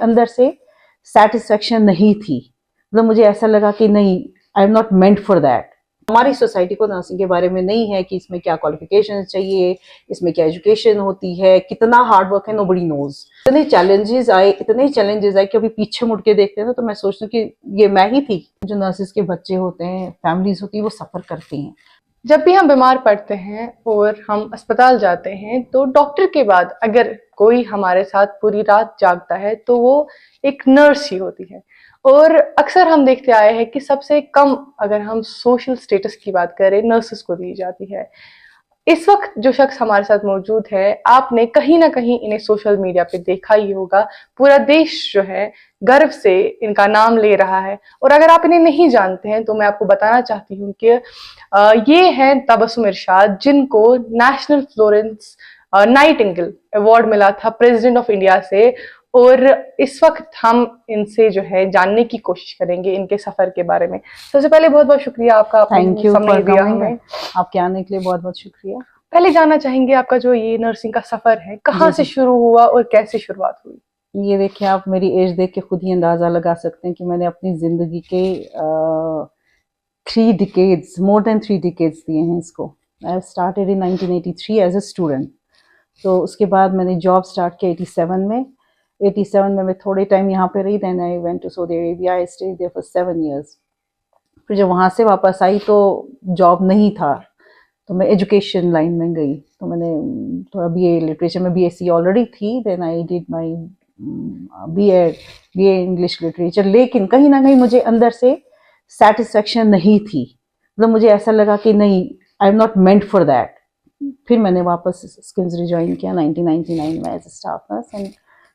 अंदर से सेटिस्फेक्शन नहीं थी। मतलब मुझे ऐसा लगा कि नहीं, I am not meant for that. हमारी सोसाइटी को नर्सिंग के बारे में नहीं है कि इसमें क्या क्वालिफिकेशन चाहिए, इसमें क्या एजुकेशन होती है, कितना हार्ड वर्क है, नोबडी नोज। इतने चैलेंजेस आए कि अभी पीछे मुड़ के देखते हैं ना तो मैं सोचती हूँ कि ये मैं ही थी। जो नर्सिस के बच्चे होते हैं, फैमिलीज होती है, वो सफर करती हैं। जब भी हम बीमार पड़ते हैं और हम अस्पताल जाते हैं तो डॉक्टर के बाद अगर कोई हमारे साथ पूरी रात जागता है तो वो एक नर्स ही होती है। और अक्सर हम देखते आए हैं कि सबसे कम अगर हम सोशल स्टेटस की बात करें नर्सेस को दी जाती है। इस वक्त जो शख्स हमारे साथ मौजूद है, आपने कहीं ना कहीं इन्हें सोशल मीडिया पे देखा ही होगा। पूरा देश जो है गर्व से इनका नाम ले रहा है। और अगर आप इन्हें नहीं जानते हैं तो मैं आपको बताना चाहती हूँ कि ये हैं तबस्सुम इरशाद, जिनको नेशनल फ्लोरेंस नाइटिंगेल अवार्ड मिला था प्रेसिडेंट ऑफ इंडिया से। और इस वक्त हम इनसे जो है जानने की कोशिश करेंगे इनके सफर के बारे में। सबसे पहले बहुत बहुत शुक्रिया आपका, थैंक यू समय दिया हमें। आपके आने के लिए बहुत बहुत शुक्रिया। पहले जानना चाहेंगे आपका जो ये नर्सिंग का सफर है कहाँ से शुरू हुआ और कैसे शुरुआत हुई? ये देखिए, आप मेरी एज देख के खुद ही अंदाजा लगा सकते हैं कि मैंने अपनी जिंदगी के 3 डिकेड्स, मोर देन 3 डिकेड्स दिए हैं इसको। I started in 1983 as a student. तो उसके बाद मैंने जॉब स्टार्ट किया 87 में। 87 में मैं थोड़े टाइम यहाँ पे रही, then I went to Saudi Arabia. I stayed there for 7 years. फिर जब वहाँ से वापस आई तो जॉब नहीं था, तो मैं एजुकेशन लाइन में गई। तो मैंने थोड़ा बीए लिटरेचर में, बीएससी ऑलरेडी थी, then I did my BA English literature. लेकिन कहीं ना कहीं मुझे अंदर से सेटिस्फेक्शन नहीं थी। मतलब मुझे ऐसा लगा कि नहीं, I am not meant for that. फिर मैंने वापस स्किल्स रिज्वाइन किया 1999 में as a staff nurse, and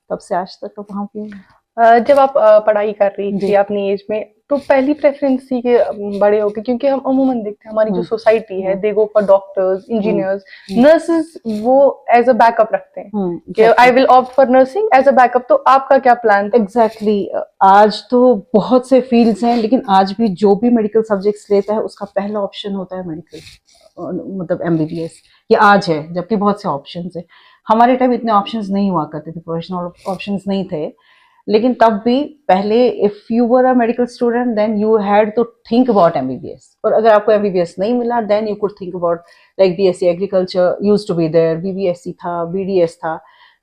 तब से आज तक वहाँ पे। जब आप पढ़ाई कर रही थी अपनी एज में, तो पहली प्रेफरेंस थी कि बड़े होके, क्योंकि हम अमूमन देखते हैं हमारी जो सोसाइटी है, they go for doctors, engineers, nurses वो एज अ बैकअप रखते हैं कि I will opt for nursing as a backup. तो आपका क्या प्लान था? एग्जैक्टली आज तो बहुत से फील्ड्स हैं, लेकिन आज भी जो भी मेडिकल सब्जेक्ट्स लेता है उसका पहला ऑप्शन होता है मेडिकल, मतलब एमबीबीएस। ये आज है, जबकि बहुत से ऑप्शंस है। हमारे टाइम इतने ऑप्शंस नहीं हुआ करते थे, प्रोफेशनल ऑप्शंस नहीं थे। लेकिन तब भी पहले if you were a medical student then you had to think about MBBS. और अगर आपको एमबीबीएस नहीं मिला then you could think about like BSc agriculture used to be there, BBSc था, बीडीएस था।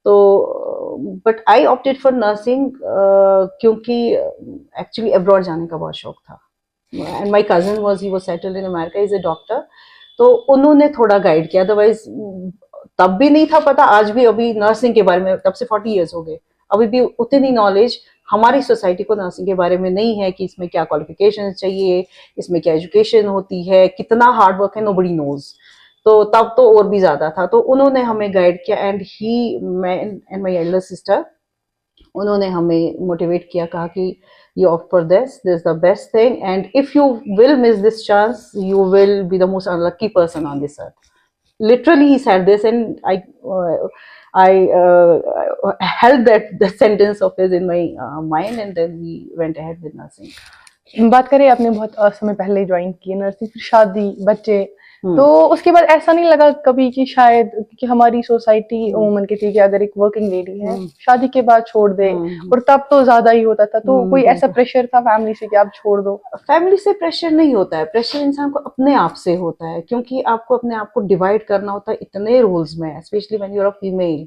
तो but I opted for nursing क्योंकि actually abroad जाने का बहुत शौक था। And my cousin was, he was settled in America, is a doctor. तो उन्होंने थोड़ा गाइड किया, अदरवाइज तब भी नहीं था पता। आज भी अभी नर्सिंग के बारे में, तब से 40 इयर्स हो गए, अभी भी उतनी नॉलेज हमारी सोसाइटी को नर्सिंग के बारे में नहीं है कि इसमें क्या क्वालिफिकेशन चाहिए, इसमें क्या एजुकेशन होती है, कितना हार्ड वर्क है, नोबडी नोज। तो तब तो और भी ज्यादा था। तो उन्होंने हमें गाइड किया, एंड ही, मैं एंड माय एल्डर सिस्टर, उन्होंने हमें मोटिवेट किया, कहा कि you opt for this is the best thing, and if you will miss this chance you will be the most unlucky person on this earth. Literally he said this, and I held that sentence of his in my mind, and then we went ahead with nursing. बात करें, आपने बहुत समय पहले join की nursing, फिर शादी, बच्चे, तो उसके बाद ऐसा नहीं लगा कभी कि शायद, कि हमारी सोसाइटी उमूमन की थी कि अगर एक वर्किंग लेडी है शादी के बाद छोड़ दे, और तब तो ज्यादा ही होता था, तो कोई ऐसा प्रेशर था फैमिली से कि आप छोड़ दो? फैमिली से प्रेशर नहीं होता है, प्रेशर इंसान को अपने आप से होता है, क्योंकि आपको अपने आप को डिवाइड करना होता है इतने रोल्स में, specially when you are a female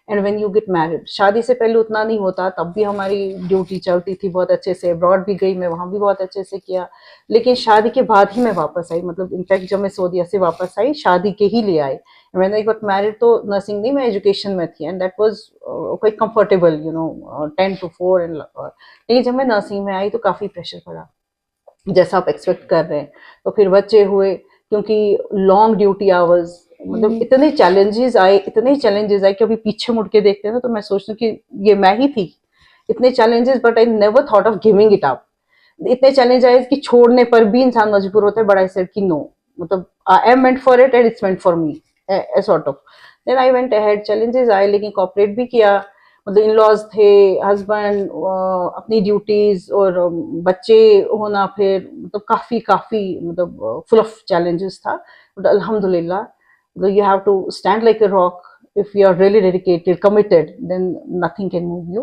and when you get married. शादी से पहले उतना नहीं होता, तब भी हमारी ड्यूटी चलती थी बहुत अच्छे से। अब्रॉड भी गई मैं, वहां भी बहुत अच्छे से किया। लेकिन शादी के बाद ही मैं वापस आई, मतलब इनफैक्ट जब मैं सऊदीया से वापस आई शादी के ही ले आई। व्हेन आई गॉट मैरिड तो नर्सिंग नहीं, मैं एजुकेशन में थी, and that was quite comfortable, you know, 10 to 4 and. लेकिन जब मैं नर्सिंग में आई तो काफी प्रेशर पड़ा, जैसा आप एक्सपेक्ट कर रहे हैं। तो फिर बच्चे हुए, क्योंकि लॉन्ग ड्यूटी आवर्स, मतलब इतने चैलेंजेस आए कि अभी पीछे मुड़ के देखते हैं ना तो मैं सोचती हूँ कि ये मैं ही थी। इतने challenges, but I never thought of giving it up. इतने चैलेंज आए कि छोड़ने पर भी इंसान मजबूर होता है, बट आई सेड कि नो, मतलब I am meant for it and it's meant for me, a sort of. Then I went ahead. Challenges आए लेकिन कोऑपरेट भी किया। मतलब इन लॉज थे, हस्बैंड, अपनी ड्यूटीज और बच्चे होना, फिर मतलब काफी मतलब फुल ऑफ चैलेंजेस था। बट अल्हम्दुलिल्लाह, you have to stand like a rock. If you are really dedicated, committed, then nothing can move you.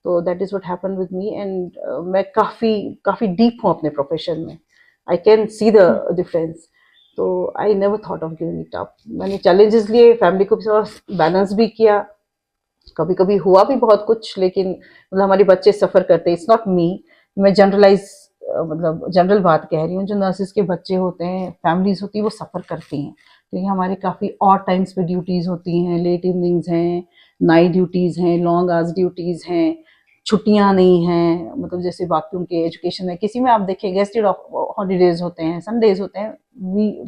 तो that is what happen with me and मैं काफ़ी काफ़ी डीप हूँ अपने प्रोफेशन में. I can see the difference. तो I never thought of giving it up. मैंने challenges लिए, फैमिली को भी बैलेंस भी किया. कभी कभी हुआ भी बहुत कुछ, लेकिन मतलब हमारे बच्चे सफ़र करते. इट्स नॉट मी, मैं जनरलाइज मतलब जनरल बात कह रही हूँ. जो नर्सेज के बच्चे होते हैं, फैमिलीज होती है, वो सफ़र करती हैं. क्योंकि हमारे काफ़ी और टाइम्स पे ड्यूटीज़ होती हैं, लेट इवनिंग्स हैं, नाइट ड्यूटीज़ हैं, लॉन्ग आवर्स ड्यूटीज़ हैं, छुट्टियां नहीं हैं. मतलब जैसे बाकी उनके एजुकेशन में, किसी में आप देखिए गेस्टेड हॉलीडेज होते हैं, संडेज होते हैं,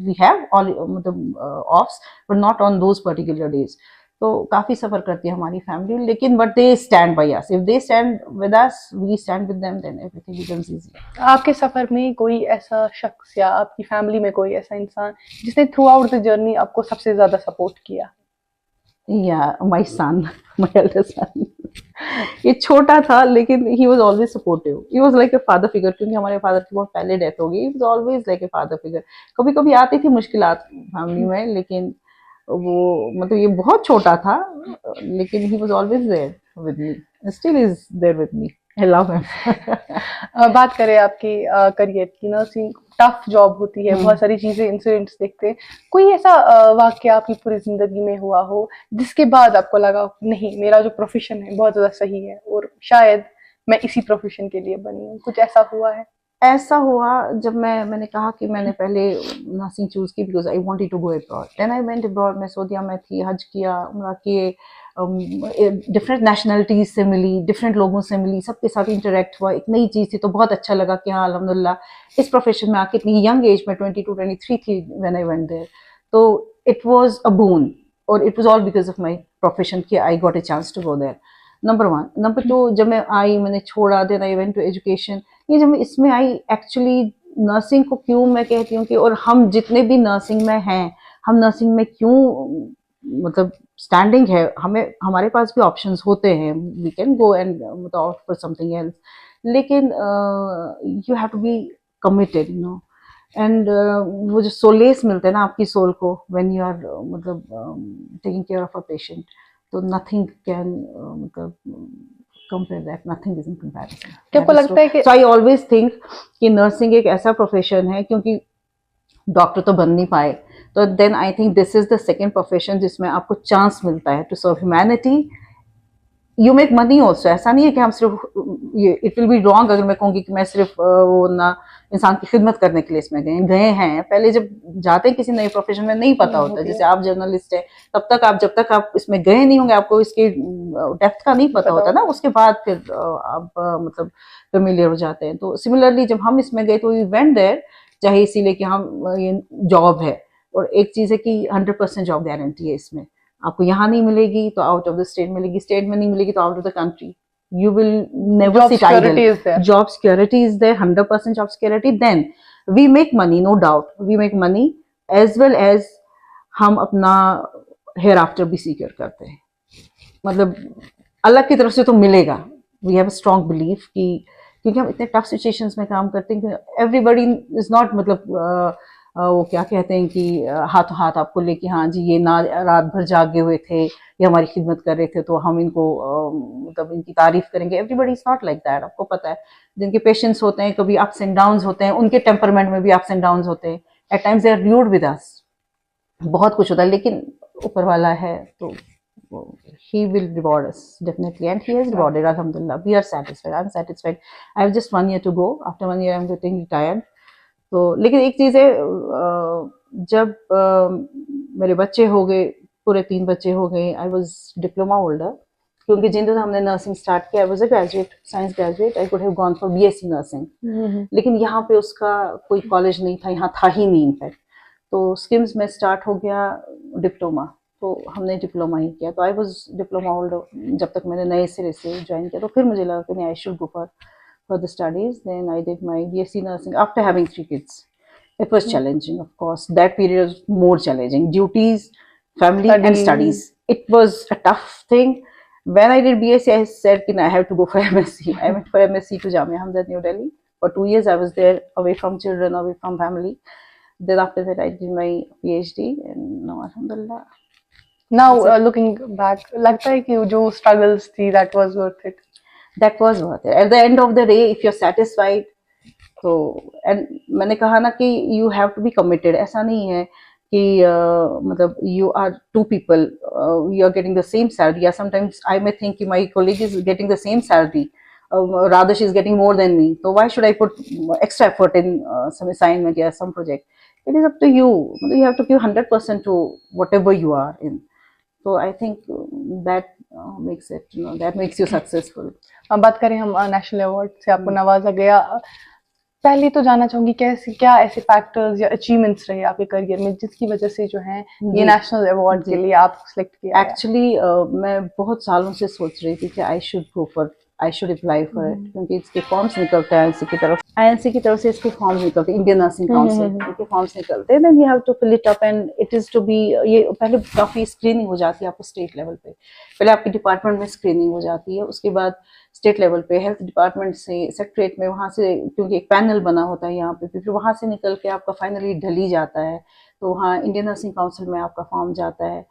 वी हैव ऑल मतलब offs, but not on those particular days. तो काफ़ी सफ़र करती है हमारी फैमिली, लेकिन but they stand by us. If they stand with us, we stand with them, then everything becomes easy. आपके सफर में कोई ऐसा शख्स या आपकी फैमिली में कोई ऐसा इंसान जिसने थ्रू आउट द जर्नी आपको सबसे ज्यादा सपोर्ट किया? या my son, my elder son. ये छोटा था लेकिन he was always supportive. He was like a father figure, क्योंकि हमारे फादर की बहुत पहले डेथ हो गई. ही was always like a father figure. कभी कभी आती थी मुश्किलात फैमिली में, लेकिन वो मतलब ये बहुत छोटा था, लेकिन he was always there with me, still is there with me. I love him. बात करें आपकी करियर की. नर्सिंग टफ जॉब होती है, बहुत सारी चीजें, इंसिडेंट्स देखते हैं. कोई ऐसा वाक्य आपकी पूरी जिंदगी में हुआ हो जिसके बाद आपको लगा नहीं, मेरा जो प्रोफेशन है बहुत ज्यादा सही है और शायद मैं इसी प्रोफेशन के लिए बनी हूँ? कुछ ऐसा हुआ है? ऐसा हुआ जब मैंने कहा कि मैंने पहले नर्सिंग चूज की because I wanted to go abroad. Then I went abroad. मैं सऊदीया में थी, हज किया, उम्रा किए, डिफरेंट नेशनलिटीज से मिली, डिफरेंट लोगों से मिली, सबके साथ इंटरेक्ट हुआ. एक नई चीज़ थी, तो बहुत अच्छा लगा कि हाँ अल्हम्दुलिल्लाह इस प्रोफेशन में आके. इतनी यंग एज में 22-23 थी व्हेन आई वेंट देयर. तो इट वाज अ बून, और it was all because of my profession कि I got a chance to go there. Number one. Number two, जब मैं आई, मैंने छोड़ा, then I went to education. ये जब मैं इसमें आई, एक्चुअली नर्सिंग को क्यों मैं कहती हूँ कि, और हम जितने भी नर्सिंग में हैं, हम नर्सिंग में क्यों मतलब स्टैंडिंग है, हमें हमारे पास भी ऑप्शंस होते हैं, वी कैन गो एंड मतलब ऑफर समथिंग एल्स, लेकिन you have to be committed, you know. And वो जो सोलेस मिलते हैं ना आपकी सोल को, व्हेन यू आर मतलब taking care of a patient, तो नथिंग कैन मतलब compare that. Nothing is in comparison. क्या आपको लगता है कि so I always think कि नर्सिंग एक ऐसा प्रोफेशन है, क्योंकि डॉक्टर तो बन नहीं पाए, तो then I think this is the second profession जिसमें आपको चांस मिलता है to serve humanity. You make money also. ऐसा नहीं है कि हम सिर्फ ये, इट विल बी रॉन्ग अगर मैं कहूँगी कि मैं सिर्फ वो ना इंसान की खिदमत करने के लिए इसमें गए हैं. पहले जब जाते हैं किसी नए प्रोफेशन में नहीं पता होता. जैसे आप जर्नलिस्ट है, तब तक आप, जब तक आप इसमें गए नहीं होंगे, आपको इसके डेप्थ का नहीं पता होता ना. उसके बाद फिर आप मतलब फेमिलियर हो जाते हैं. तो सिमिलरली जब हम इसमें गए, तो वी वेंट देयर, चाहे इसीलिए कि हम ये जॉब है, और एक चीज़ है कि 100% जॉब गारंटी है इसमें. आपको यहाँ नहीं मिलेगी तो आउट ऑफ द स्टेट मिलेगी, स्टेट में नहीं मिलेगी तो out of the country. You will never sit idle. Job security is there, 100% job security. Then we make money, no doubt. We make money as well as हम अपना hereafter भी secure करते हैं. मतलब अल्लाह की तरफ से तो मिलेगा. We have a strong belief कि, क्योंकि हम इतने tough situations में काम करते हैं कि everybody is not मतलब वो क्या कहते हैं कि हाथों हाथ आपको लेके, हाँ जी ये ना रात भर जागे हुए थे, ये हमारी खिदमत कर रहे थे, तो हम इनको मतलब इनकी तारीफ करेंगे. Everybody is not like that. आपको पता है जिनके पेशेंट्स होते हैं, कभी अप्स एंड डाउन्स होते हैं, उनके टेम्परमेंट में भी अप्स एंड डाउन्स होते हैं. At times they are rude with us. बहुत कुछ होता है, लेकिन ऊपर वाला है तो he will reward us definitely, and he has rewarded. Alhamdulillah, we are satisfied. I'm satisfied. I have just 1 year to go. After 1 year I'm getting retired. तो लेकिन एक चीज़ है, जब मेरे बच्चे हो गए, पूरे 3 बच्चे हो गए, आई वॉज डिप्लोमा होल्डर. क्योंकि जिन दिन हमने नर्सिंग स्टार्ट किया, I was a graduate, science graduate. I could have gone for BSc nursing, लेकिन यहाँ पे उसका कोई कॉलेज नहीं था, यहाँ था ही नहीं इनफैक्ट. तो स्किम्स में स्टार्ट हो गया डिप्लोमा, तो हमने डिप्लोमा ही किया. तो आई वॉज डिप्लोमा होल्डर जब तक मैंने नए सिरे से ज्वाइन किया. तो फिर मुझे लगा कि नहीं, I should go for the studies. Then I did my BSc nursing after having 3 kids. It was challenging, of course. That period was more challenging. Duties, family, and studies. It was a tough thing. When I did BSc, I said, I have to go for MSc. I went for MSc to Jamia Hamdard, New Delhi. For 2 years, I was there, away from children, away from family. Then after that, I did my PhD, and now, alhamdulillah. Now, looking back, लगता है कि जो struggles थी, that was worth it. that was worth it. At the end of the day, if you're satisfied, तो and मैंने कहा ना कि you have to be committed. ऐसा नहीं है कि मतलब you are two people, you are getting the same salary, या समटाइम्स आई मे थिंक कि my colleague is getting the same salary, rather she is getting more than me, so why should I put extra effort in some assignment or some project? It is up to you. You have to give 100% to whatever you are in. So I think that makes it, that makes you successful. अब बात करें हम national award से आपको नवाजा गया, पहले तो जानना चाहूंगी कैसे, क्या ऐसे फैक्टर्स या अचीवमेंट्स रहे आपके करियर में जिसकी वजह से जो है ये नेशनल अवार्ड के लिए आप सिलेक्ट किया? एक्चुअली मैं बहुत सालों से सोच रही थी कि I should apply for it, क्योंकि इसके फॉर्म्स निकलते हैं आईएनसी की तरफ से इसके फॉर्म्स निकलते हैं, इंडियन नर्सिंग काउंसिल के फॉर्म्स निकलते हैं, then you have to fill it up and it is to be, ये पहले काफी स्क्रीनिंग हो जाती है आपको स्टेट लेवल पे, पहले आपके डिपार्टमेंट में स्क्रीनिंग हो जाती है, उसके बाद स्टेट लेवल पे हेल्थ डिपार्टमेंट से सेक्रेटरीट में, वहाँ से क्योंकि एक पैनल बना होता है यहाँ पे, फिर वहाँ से निकल के आपका फाइनली दिल्ली जाता है, तो वहाँ इंडियन नर्सिंग काउंसिल में आपका फॉर्म जाता है,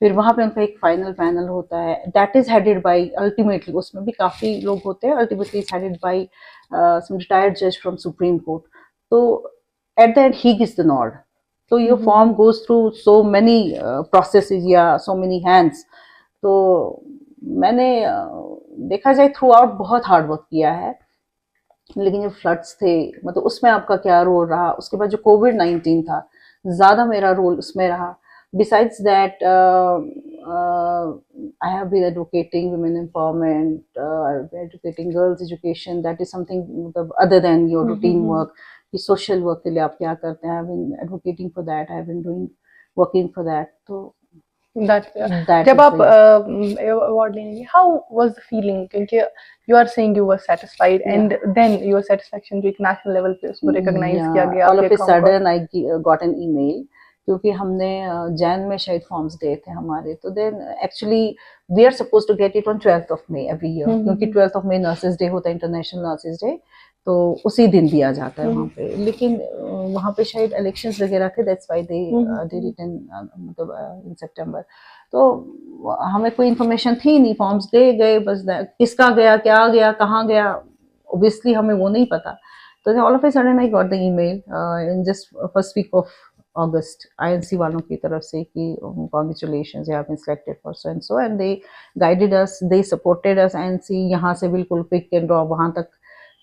फिर वहाँ पे उनका एक फाइनल पैनल होता है, that is headed by, ultimately उसमें भी काफ़ी लोग होते हैं, ultimately is headed by some retired जज फ्रॉम सुप्रीम कोर्ट, तो at the end he gives the nod, तो your form goes through so many processes या सो मेनी हैंड्स, तो मैंने देखा जाए थ्रू आउट बहुत हार्ड वर्क किया है, लेकिन जो फ्लड्स थे मतलब उसमें आपका क्या रोल रहा, उसके बाद जो कोविड-19 था ज़्यादा मेरा रोल उसमें रहा. Besides that, I have been advocating women empowerment, advocating girls education. That is something other than your routine work. कि social work के लिए आप क्या करते हैं? I have been advocating for that. I have been working for that. तो जब आप अवार्ड लेंगे, how was the feeling? क्योंकि you are saying you were satisfied and then your satisfaction जो एक national level पे उसको recognize किया गया. All of a sudden I got an email, क्योंकि हमने जैन में शायद फॉर्म्स दिए थे हमारे, तो then actually we are suppose to get it on 12th of May every year, क्योंकि 12th of May nurses day होता है, इंटरनेशनल नर्सेज डे, तो उसी दिन दिया जाता है वहाँ पे, लेकिन वहाँ पे शायद इलेक्शंस वगैरह थे, that's why they did it in September, तो हमें कोई इन्फॉर्मेशन थी नहीं, फॉर्म्स दे गए बस, किसका गया, क्या गया, कहाँ गया, ऑब्वियसली हमें वो नहीं पता, तो all of a sudden I got the email in just first week of August, INC वालों की तरफ से कि congratulations, you have been selected for so and so, and they guided us, they supported us. INC यहाँ से बिल्कुल pick and drop वहाँ तक,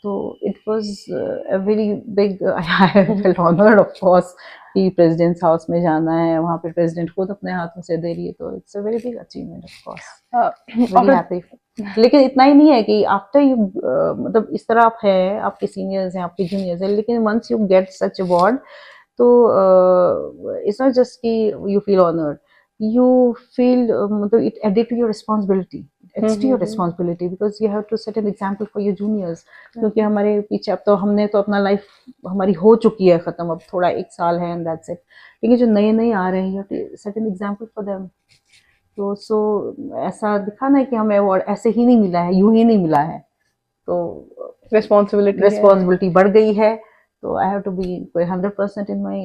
तो it was a very big, I felt honored of course कि प्रेसिडेंट्स हाउस में जाना है, वहाँ पे प्रेसिडेंट खुद अपने हाथों से दे रही है, तो it's a very big achievement of course, very happy. लेकिन इतना ही नहीं है कि आफ्टर यू मतलब इस तरह आप है, आपके सीनियर्स हैं, आपके जूनियर्स हैं, लेकिन once you get such award, तो it's not just कि you feel honored, you feel मतलब it added to your responsibility, it's to your responsibility because you have to set an example for your juniors, क्योंकि हमारे पीछे अब तो हमने तो अपना लाइफ हमारी हो चुकी है ख़त्म, अब थोड़ा 1 साल है and that's it, लेकिन जो नए नए आ रहे हैं you have to set an example for them, तो सो ऐसा दिखाना है कि हमें अवार्ड ऐसे ही नहीं मिला है, यूं ही नहीं मिला है, तो रिस्पॉन्सिबिलिटी बढ़ गई है, so I have to be 100% in my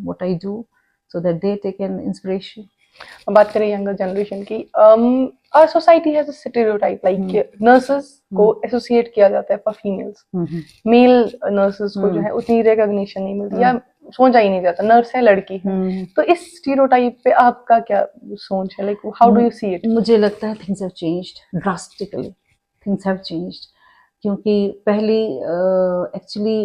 what I do, so that they take an inspiration. अब बात करें यंगर जनरेशन की, our society has a stereotype like nurses को एसोसिएट किया जाता है फॉर फीमेल्स, मेल नर्सेस को जो है उतनी रिकॉग्निशन नहीं मिलती या सोचा ही नहीं जाता, नर्स है लड़की है, तो इस स्टीरियोटाइप पे आपका क्या सोच है, like how do you see it? मुझे लगता है things have changed drastically, things have changed, क्योंकि पहले एक्चुअली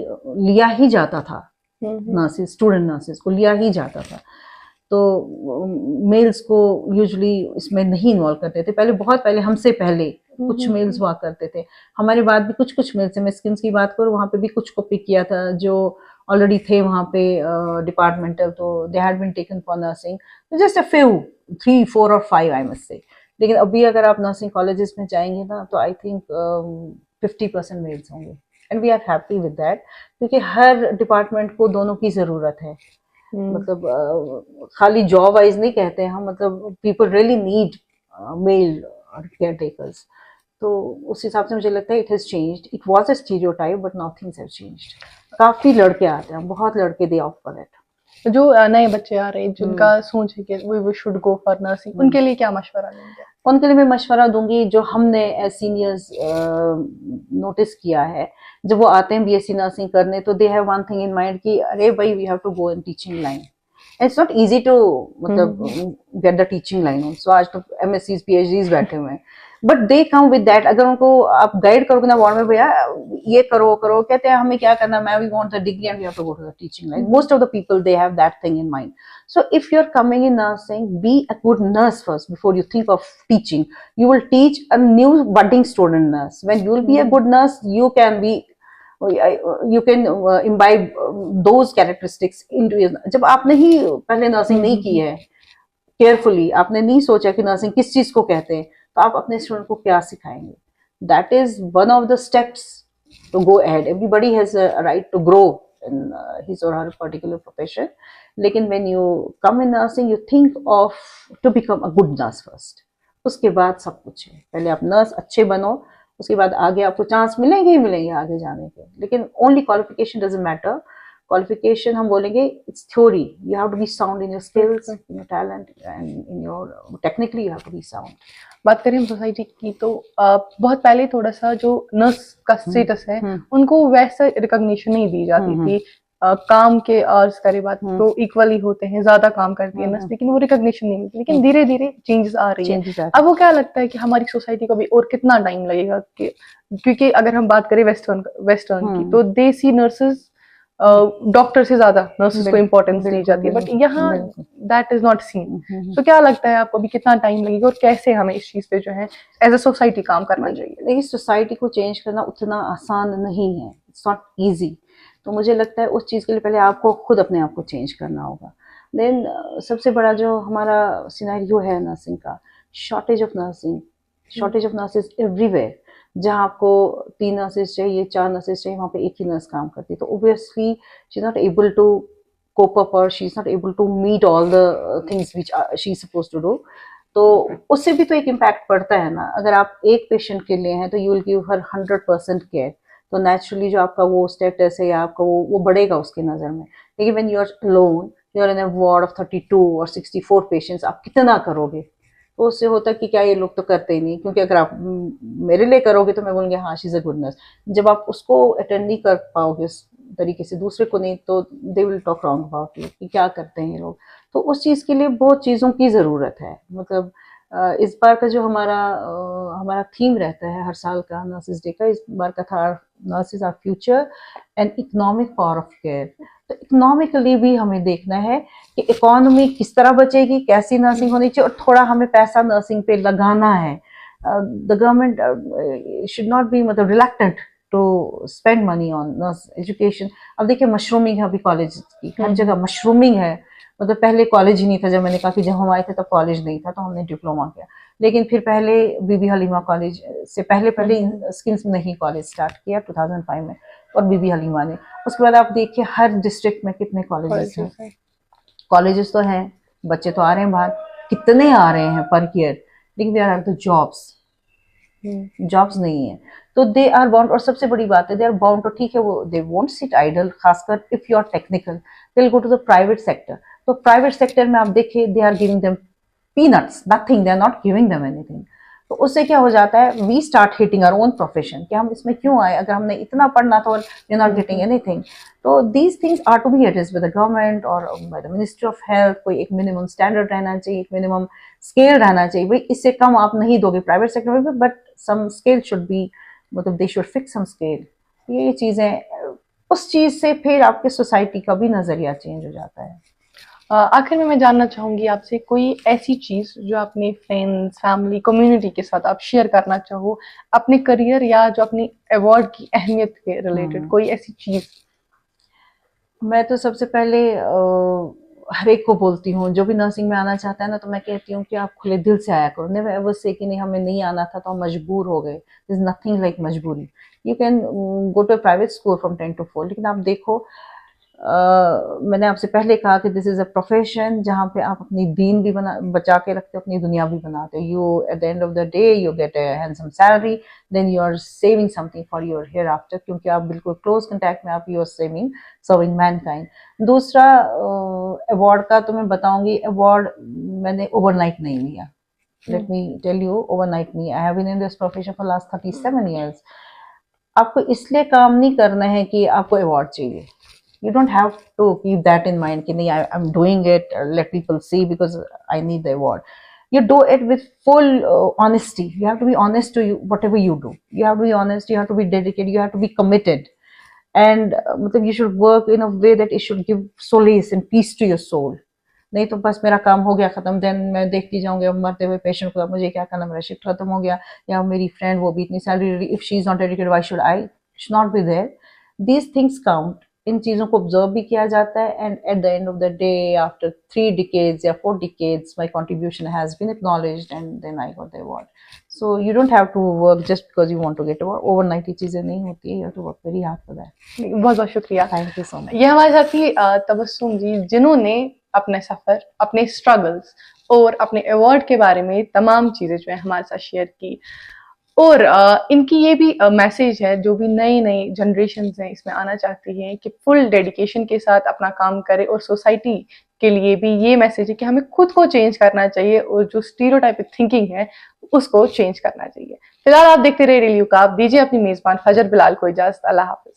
लिया ही जाता था नर्सेस, स्टूडेंट नर्सेस को लिया ही जाता था, तो मेल्स को यूजुअली इसमें नहीं इन्वॉल्व करते थे, पहले बहुत पहले हमसे पहले कुछ मेल्स हुआ करते थे, हमारे बाद भी कुछ मेल्स, मैं स्किम्स की बात करूँ वहाँ पे भी कुछ को पिक किया था जो ऑलरेडी थे वहाँ पे डिपार्टमेंटल, तो they had been taken for nursing, just a few 3, 4 और 5 आई मस्ट से, लेकिन अभी अगर आप नर्सिंग कॉलेजेस में जाएंगे ना तो आई थिंक 50% मेल्स होंगे, and we are happy with that, क्योंकि हर डिपार्टमेंट को दोनों की ज़रूरत है, मतलब खाली जॉब वाइज नहीं कहते हैं हम, मतलब people really need male care takers, तो उस हिसाब से मुझे लगता है it has changed, it was a stereotype but now things have changed, काफ़ी लड़के आते हैं, बहुत लड़के दे ऑफ फॉर इट. जो नए बच्चे आ रहे हैं जिनका सोच है कि we should go for nursing, उनके लिए क्या मशवरा देंगे? उनके लिए मैं मशवरा दूंगी, जो हमने सीनियर्स नोटिस किया है, जब वो आते हैं बीएससी नर्सिंग करने, तो they have one thing in mind कि अरे भाई we have to go in teaching line. It's not easy to मतलब get the teaching line also. आज तो एमएससीज पीएचडीज बैठे हुए हैं, but they come with that. अगर उनको आप गाइड करोगे ना वार्ड में, भैया ये करो करो, कहते हैं हमें क्या करना, मैं we want the degree and we have to go to the teaching line. Most of the people they have that thing in mind. So if you're coming in nursing, be a good nurse first before you think of teaching. You will teach a new budding student nurse. When you will be a good nurse, you can be, you can imbibe those characteristics into your. जब आपने ही पहले nursing नहीं की है carefully, आपने नहीं सोचा कि नर्सिंग किस चीज को कहते हैं, तो आप अपने स्टूडेंट को क्या सिखाएंगे? That is one of the steps to go ahead. Everybody has a right to grow in his or her particular profession. लेकिन when you come in nursing, you think of to become a good nurse first. उसके बाद सब कुछ है। पहले आप nurse अच्छे बनो, उसके बाद आगे आपको चांस मिलेंगे ही मिलेंगे आगे जाने के। लेकिन only qualification doesn't matter. Qualification हम बोलेंगे it's theory. You have to be sound in your skills, in your talent and in your technically you have to be sound. बात करें हम सोसाइटी की, तो बहुत पहले थोड़ा सा जो नर्स का स्टेटस है उनको वैसा रिकॉग्निशन नहीं दी जाती थी। काम के आवर्स करे बात तो इक्वली होते हैं, ज्यादा काम करती है नर्स, लेकिन वो रिकॉग्निशन नहीं मिलती। लेकिन धीरे धीरे चेंजेस आ रही है। अब वो क्या लगता है कि हमारी सोसाइटी को भी और कितना टाइम लगेगा कि, क्योंकि अगर हम बात करें वेस्टर्न की, तो देसी नर्सेज डॉक्टर से ज्यादा नर्सेज को इम्पोर्टेंस दी जाती है, बट यहाँ दैट इज नॉट सीन। तो क्या लगता है आपको अभी कितना टाइम लगेगा और कैसे हमें इस चीज पे जो है एज अ सोसाइटी काम करना चाहिए? देखिए, सोसाइटी को चेंज करना उतना आसान नहीं है, इट्स नॉट ईजी। तो मुझे लगता है उस चीज के लिए पहले आपको खुद अपने आप को चेंज करना होगा। देन सबसे बड़ा जो हमारा सिनेरियो है नर्सिंग का, शॉर्टेज ऑफ नर्सेज एवरीवेयर। जहाँ आपको 3 नर्सेज चाहिए, 4 नर्सेज चाहिए, वहाँ पे एक ही नर्स काम करती है। तो obviously she is not able to cope up, और she is not able to meet all the things which she is supposed to do. तो उससे भी तो एक इम्पैक्ट पड़ता है ना। अगर आप एक पेशेंट के लिए हैं तो you will give her 100% care, तो नेचुरली जो आपका वो स्टेटस है या आपका वो बढ़ेगा उसकी नज़र में। लेकिन when you are alone, you are in a ward of 32 और 64 पेशेंट्स, आप कितना करोगे? तो उससे होता है कि क्या ये लोग तो करते ही नहीं, क्योंकि अगर आप मेरे लिए करोगे तो मैं बोलूँगी हाँ she is a good nurse. जब आप उसको अटेंड नहीं कर पाओगे उस तरीके से, दूसरे को नहीं, तो they will talk wrong about you कि क्या करते हैं ये लोग। तो उस चीज़ के लिए बहुत चीज़ों की ज़रूरत है। मतलब इस बार का जो हमारा थीम रहता है हर साल का नर्सेज डे का, इस बार का था nurses are future and economic power of care. तो इकोनॉमिकली भी हमें देखना है कि इकोनॉमी किस तरह बचेगी, कैसी नर्सिंग होनी चाहिए, और थोड़ा हमें पैसा नर्सिंग पे लगाना है। The government should not be मतलब reluctant to spend money on nurse education. अब देखिए मशरूमिंग है अभी कॉलेज की, हर जगह मशरूमिंग है। मतलब पहले कॉलेज ही नहीं था, जब मैंने कहा कि जब हम आए थे तब कॉलेज नहीं था, तो हमने डिप्लोमा किया। लेकिन फिर पहले बीबी हलीमा कॉलेज से पहले स्किल्स में ही कॉलेज स्टार्ट किया 2005 में, और बीबी हलीमा ने। उसके बाद आप देखिए हर डिस्ट्रिक्ट में कितने कॉलेजेस हैं। कॉलेजेस तो हैं, बच्चे तो आ रहे हैं बाहर, कितने आ रहे हैं पर ईयर, लेकिन देयर आर द जॉब्स नहीं है। तो दे आर बाउंड, और सबसे बड़ी बात है दे आर बाउंड तो ठीक है, वो दे वोंट सिट आइडल, खासकर if you are technical, they will go to the private sector. तो प्राइवेट सेक्टर में आप देखिए they are giving them peanuts, nothing, they are not giving them anything. तो उससे क्या हो जाता है, we start hitting our own profession कि हम इसमें क्यों आए अगर हमने इतना पढ़ना था और we are not getting anything. तो these things are to be addressed with the government और by the ministry of health. कोई एक मिनिमम स्टैंडर्ड रहना चाहिए, एक मिनिमम स्केल रहना चाहिए। भाई इससे कम आप नहीं दोगे प्राइवेट सेक्टर में भी, but some scale should be, मतलब they should fix some scale. ये चीजें, उस चीज से फिर आपके सोसाइटी का भी नजरिया चेंज हो जाता है। आखिर में मैं जानना चाहूंगी आपसे कोई ऐसी चीज जो अपने फ्रेंड्स, फैमिली, कम्युनिटी के साथ आप शेयर करना चाहो, अपने करियर या जो अपनी अवार्ड की अहमियत के रिलेटेड कोई ऐसी चीज। मैं तो सबसे पहले हर एक को बोलती हूँ जो भी नर्सिंग में आना चाहता है ना, तो मैं कहती हूँ कि आप खुले दिल से आया करो। नेवर एवर से कि नहीं हमें नहीं आना था तो हम मजबूर हो गए। दिस नथिंग लाइक मजबूरी। You can go to private school from 10 to 4, लेकिन आप देखो मैंने आपसे पहले कहा कि दिस इज अ प्रोफेशन जहाँ पे आप अपनी दीन भी बचा के रखते हो, अपनी दुनिया भी बनाते हो. You at the end of the day you get a handsome salary, then you are saving something for your hereafter, क्योंकि आप बिल्कुल क्लोज कंटैक्ट में, आप यू आर सर्विंग मैनकाइंड. दूसरा, अवार्ड का तो मैं बताऊंगी, अवार्ड मैंने ओवरनाइट नहीं लिया. Let me tell you, overnight नहीं. I have been in this profession for last 37 years. आपको इसलिए काम नहीं करना है कि आपको अवार्ड चाहिए. You don't have to keep that in mind कि नहीं, I'm doing it, let people see because I need the award. You do it with full honesty. You have to be honest to you, whatever you do. You have to be honest, you have to be dedicated, you have to be committed. And मतलब you should work in a way that it should give solace and peace to your soul. नहीं तो बस मेरा काम हो गया खत्म, then मैं देखती जाऊंगी अब मरते हुए पेशेंट को, मुझे क्या करना, मेरा शिफ्ट खत्म हो गया, या मेरी फ्रेंड वो भी इतनी salary, if she is not dedicated why should I, should not be there. These things count. इन चीज़ों को ऑब्जर्व भी किया जाता है, and at the end of the day after 3 decades या 4 decades my contribution has been acknowledged and then I got the award. So you don't have to work just because you want to get award. Overnight ये चीज़ें नहीं होती है, you have to work very hard for that. बहुत बहुत शुक्रिया. Thank you so much. ये हमारे साथ थी तबस्सुम जी, जिन्होंने अपने सफ़र, अपने स्ट्रगल्स और अपने अवार्ड के बारे में तमाम चीज़ें जो है हमारे साथ शेयर की. और इनकी ये भी मैसेज है, जो भी नई नई जनरेशन हैं इसमें आना चाहती हैं, कि फुल डेडिकेशन के साथ अपना काम करें. और सोसाइटी के लिए भी ये मैसेज है कि हमें खुद को चेंज करना चाहिए, और जो स्टीरियोटाइपिक थिंकिंग है उसको चेंज करना चाहिए. फिलहाल आप देखते रहिए डेली यूकाब. दीजिए अपनी मेज़बान फजर बिलाल को इजाज़त. अल्लाह हाफ़िज़.